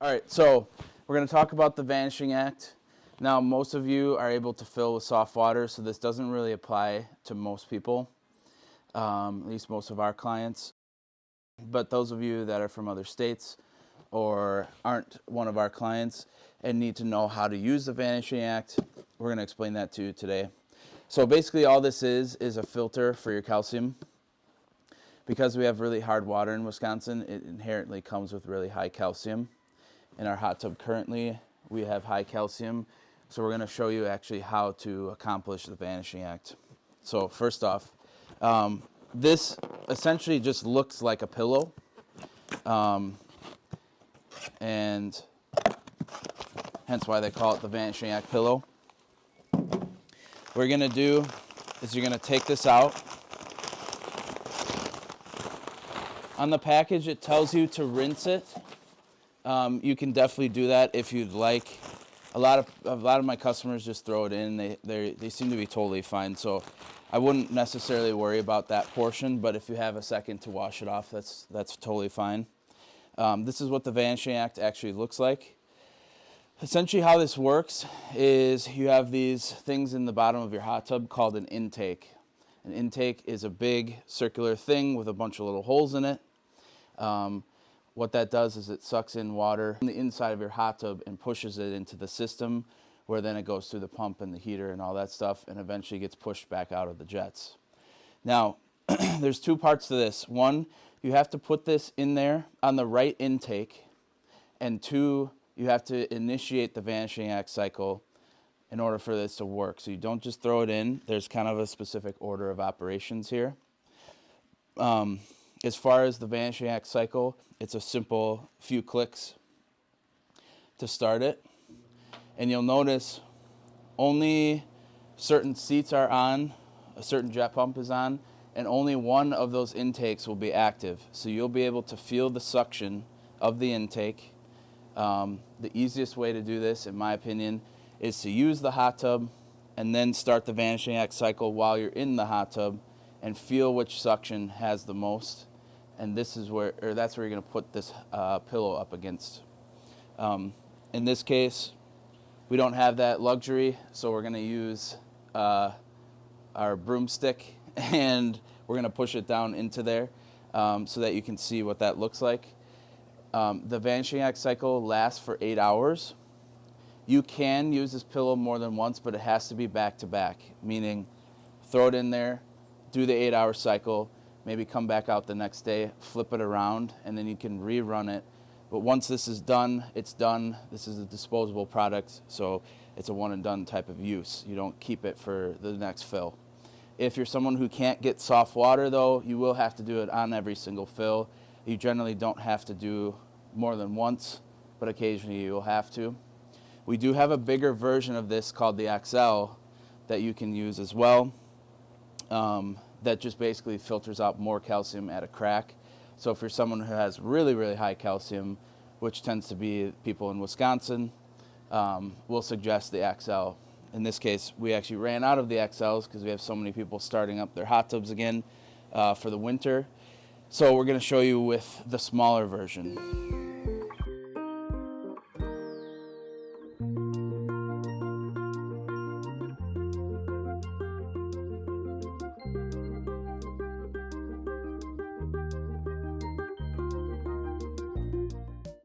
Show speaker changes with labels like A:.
A: All right, so we're going to talk about the Vanishing Act. Now, most of you are able to fill with soft water, so this doesn't really apply to most people, at least most of our clients. But those of you that are from other states or aren't one of our clients and need to know how to use the Vanishing Act, we're going to explain that to you today. So basically all this is a filter for your calcium. Because we have really hard water in Wisconsin, it inherently comes with really high calcium. In our hot tub currently, we have high calcium. So we're going to show you actually how to accomplish the Vanishing Act. So first off, this essentially just looks like a pillow. And hence why they call it the Vanishing Act Pillow. What you're going to do is you're going to take this out. On the package, it tells you to rinse it. You can definitely do that if you'd like. A lot of my customers just throw it in. They seem to be totally fine. So I wouldn't necessarily worry about that portion. But if you have a second to wash it off, that's totally fine. This is what the Vanishing Act actually looks like. Essentially, how this works is you have these things in the bottom of your hot tub called an intake. An intake is a big circular thing with a bunch of little holes in it. What that does is it sucks in water from the inside of your hot tub and pushes it into the system, where then it goes through the pump and the heater and all that stuff and eventually gets pushed back out of the jets. Now, there's two parts to this. One, you have to put this in there on the right intake, and two, you have to initiate the Vanishing Act cycle in order for this to work. So you don't just throw it in. There's kind of a specific order of operations here. As far as the Vanishing Act cycle, it's a simple few clicks to start it. And you'll notice only certain seats are on, a certain jet pump is on, and only one of those intakes will be active. So you'll be able to feel the suction of the intake. The easiest way to do this, in my opinion, is to use the hot tub and then start the Vanishing Act cycle while you're in the hot tub and feel which suction has the most. And this is that's where you're going to put this pillow up against. In this case, we don't have that luxury, so we're going to use our broomstick and we're going to push it down into there so that you can see what that looks like. The Vanishing Act cycle lasts for 8 hours. You can use this pillow more than once, but it has to be back to back, meaning throw it in there, do the 8-hour cycle, maybe come back out the next day, flip it around, and then you can rerun it. But once this is done, it's done. This is a disposable product, so it's a one and done type of use. You don't keep it for the next fill. If you're someone who can't get soft water, though, you will have to do it on every single fill. You generally don't have to do more than once, but occasionally you'll have to. We do have a bigger version of this called the XL that you can use as well. That just basically filters out more calcium at a crack. So if you're someone who has really, really high calcium, which tends to be people in Wisconsin, we'll suggest the XL. In this case, we actually ran out of the XLs because we have so many people starting up their hot tubs again for the winter. So we're going to show you with the smaller version.